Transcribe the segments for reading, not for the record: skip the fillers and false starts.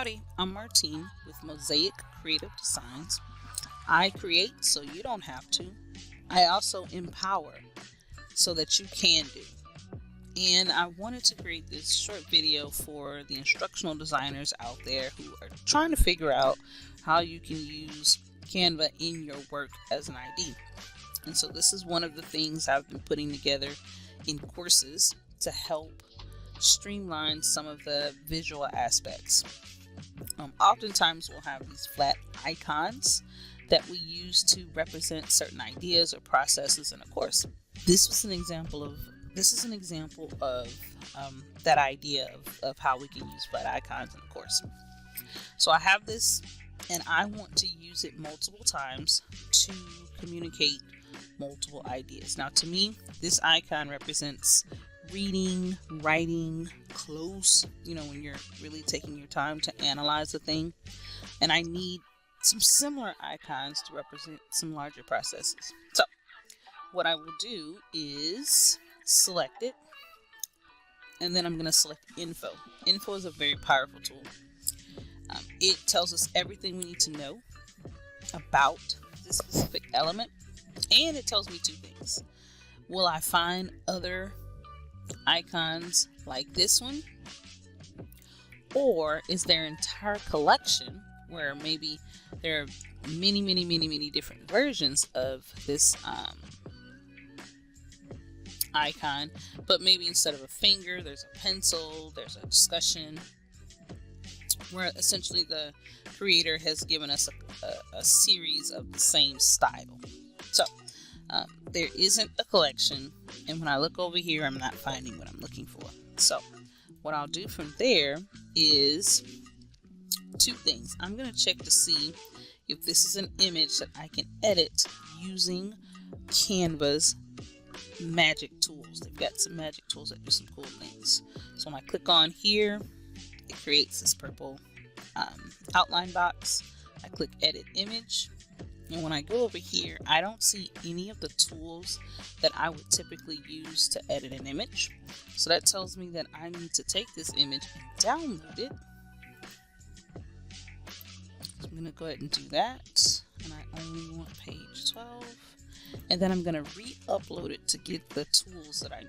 Howdy, I'm Martine with Mosaic Creative Designs. I create so you don't have to. I also empower so that you can do. And I wanted to create this short video for the instructional designers out there who are trying to figure out how you can use Canva in your work as an ID. And so this is one of the things I've been putting together in courses to help streamline some of the visual aspects. Oftentimes we'll have these flat icons that we use to represent certain ideas or processes in a course. This is an example of that idea of how we can use flat icons in a course. So I have this and I want to use it multiple times to communicate multiple ideas. Now to me, this icon represents reading, writing, close, when you're really taking your time to analyze a thing. And I need some similar icons to represent some larger processes. So what I will do is select it, and then I'm going to select info. Info is a very powerful tool. It tells us everything we need to know about this specific element, and it tells me two things. Will I find other icons like this one, or is there an entire collection where maybe there are many different versions of this icon, but maybe instead of a finger there's a pencil, there's a discussion, where essentially the creator has given us a series of the same style. So there isn't a collection, and when I look over here I'm not finding what I'm looking for. So what I'll do from there is two things. I'm going to check to see if this is an image that I can edit using Canva's magic tools. They've got some magic tools that do some cool things. So when I click on here, it creates this purple outline box. I click edit image, and when I go over here, I don't see any of the tools that I would typically use to edit an image. So that tells me that I need to take this image and download it. So I'm going to go ahead and do that, and I only want page 12, and then I'm going to re-upload it to get the tools that I need.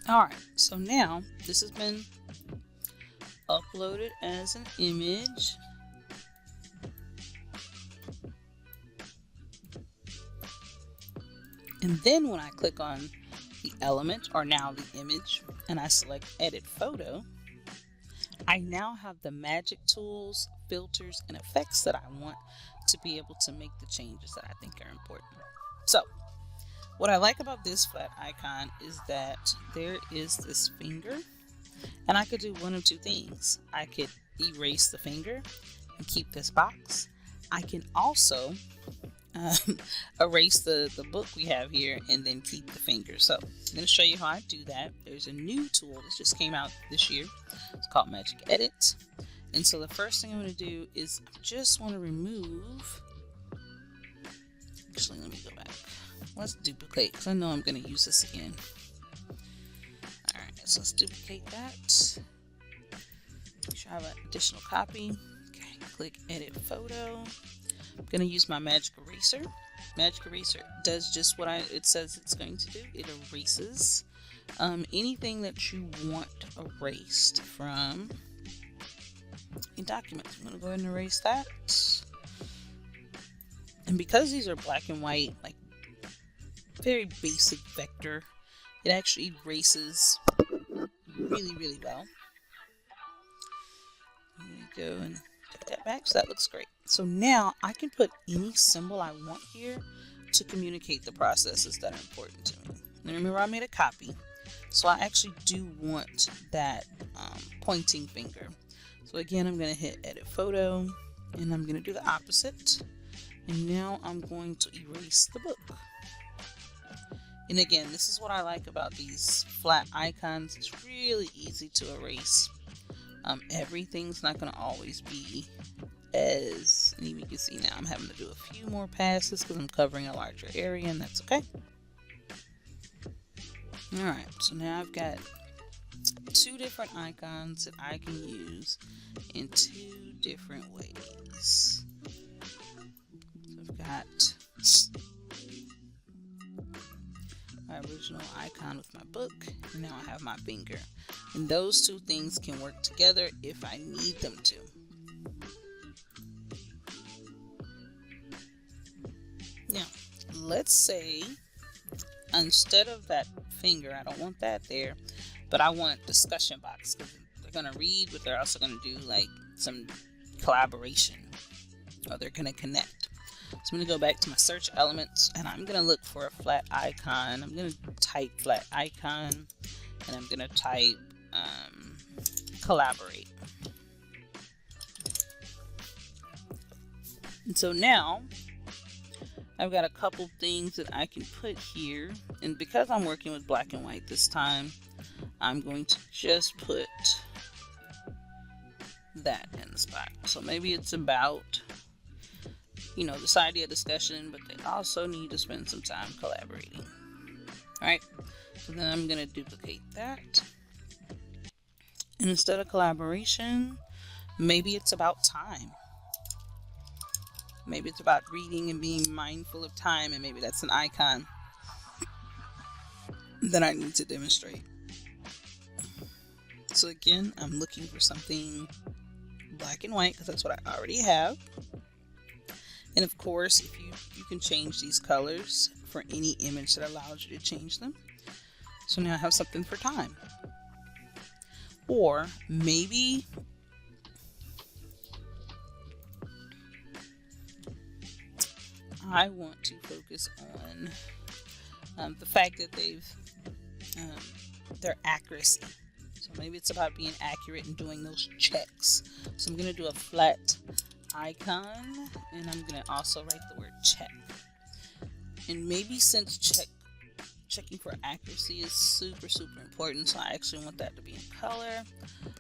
Alright, so now this has been uploaded as an image. And then when I click on the element, or now the image, and I select edit photo, I now have the magic tools, filters, and effects that I want to be able to make the changes that I think are important. So what I like about this flat icon is that there is this finger, and I could do one of two things. I could erase the finger and keep this box. I can also erase the book we have here and then keep the finger. So I'm going to show you how I do that. There's a new tool that just came out this year. It's called Magic Edit. And so the first thing I'm going to do is I just want to remove, actually let me go back. Let's duplicate, because I know I'm going to use this again. Alright, so let's duplicate that. Make sure I have an additional copy. Okay, click edit photo. I'm going to use my magic eraser. Magic eraser does just what it says it's going to do. It erases anything that you want erased from a document. I'm going to go ahead and erase that. And because these are black and white, like very basic vector, it actually erases really well. I'm going to go and take that back, so that looks great. So now I can put any symbol I want here to communicate the processes that are important to me. And remember, I made a copy, so I actually do want that pointing finger. So again, I'm going to hit edit photo, and I'm going to do the opposite. And now I'm going to erase the book. And again, this is what I like about these flat icons. It's really easy to erase. Everything's not going to always be as, and you can see now I'm having to do a few more passes because I'm covering a larger area, and that's okay. Alright, so now I've got two different icons that I can use in two different ways. So I've got my original icon with my book, and now I have my finger. And those two things can work together if I need them to. Now, let's say instead of that finger, I don't want that there, but I want discussion box, because they're going to read, but they're also going to do like some collaboration, or they're going to connect. So I'm going to go back to my search elements, and I'm going to look for a flat icon. I'm going to type flat icon, and I'm going to type collaborate. And so now I've got a couple things that I can put here, and because I'm working with black and white this time, I'm going to just put that in the spot. So maybe it's about, you know, this idea of discussion, but they also need to spend some time collaborating. Alright, so then I'm going to duplicate that. And instead of collaboration, maybe it's about time. Maybe it's about reading and being mindful of time, and maybe that's an icon that I need to demonstrate. So again, I'm looking for something black and white, because that's what I already have. And of course, if you can change these colors for any image that allows you to change them. So now I have something for time. Or maybe I want to focus on the fact that their accuracy. So maybe it's about being accurate and doing those checks. So I'm going to do a flat icon, and I'm going to also write the word check. And maybe since checking for accuracy is super important, so I actually want that to be in color.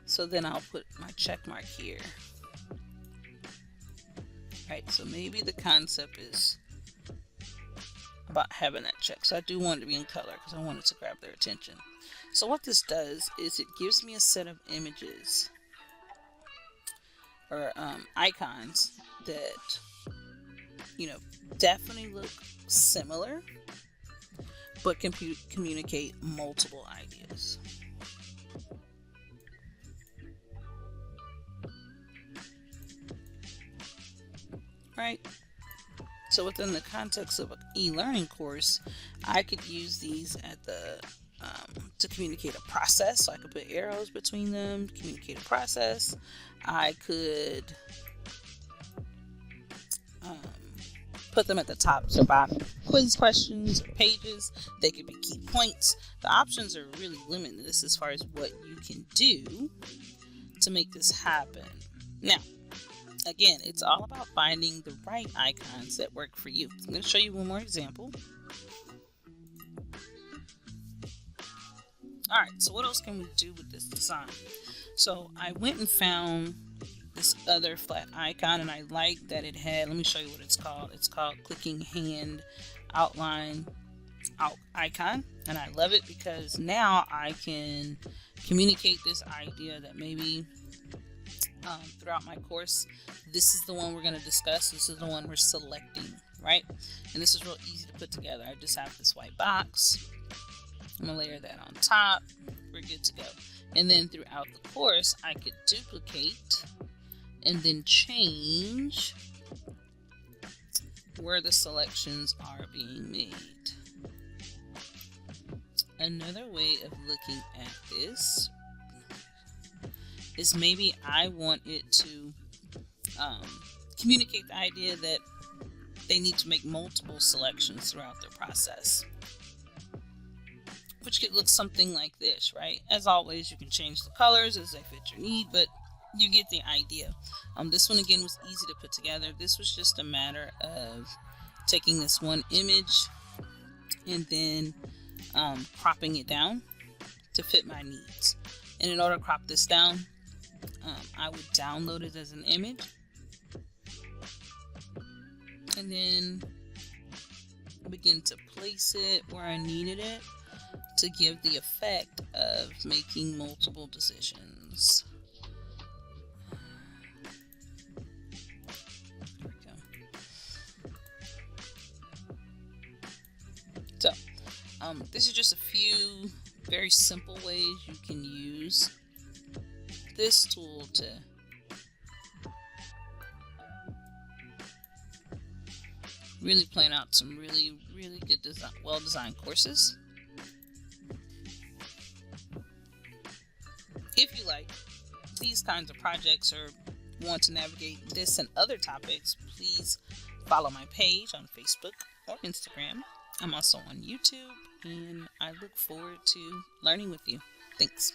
So then I'll put my check mark here. Right, so maybe the concept is about having that check. So I do want it to be in color because I want it to grab their attention. So what this does is it gives me a set of images or icons that, you know, definitely look similar, but can communicate multiple ideas. Right? So within the context of an e-learning course, I could use these at the to communicate a process. So I could put arrows between them, communicate a process. I could put them at the top or bottom, quiz questions or pages. They could be key points. The options are really limitless as far as what you can do to make this happen. Now, again, it's all about finding the right icons that work for you. I'm going to show you one more example. Alright, so what else can we do with this design? So I went and found this other flat icon, and I like that it had, let me show you what it's called. It's called clicking hand outline icon, and I love it because now I can communicate this idea that maybe throughout my course, this is the one we're going to discuss, this is the one we're selecting, right? And this is real easy to put together. I just have this white box. I'm going to layer that on top. We're good to go. And then throughout the course, I could duplicate and then change where the selections are being made. Another way of looking at this is maybe I want it to communicate the idea that they need to make multiple selections throughout their process, which could look something like this, right? As always, you can change the colors as they fit your need, but you get the idea. This one again was easy to put together. This was just a matter of taking this one image and then cropping it down to fit my needs. And in order to crop this down, I would download it as an image and then begin to place it where I needed it. to give the effect of making multiple decisions. There we go. So, these are just a few very simple ways you can use this tool to really plan out some really good well-designed courses. If you like these kinds of projects or want to navigate this and other topics, please follow my page on Facebook or Instagram. I'm also on YouTube, and I look forward to learning with you. Thanks.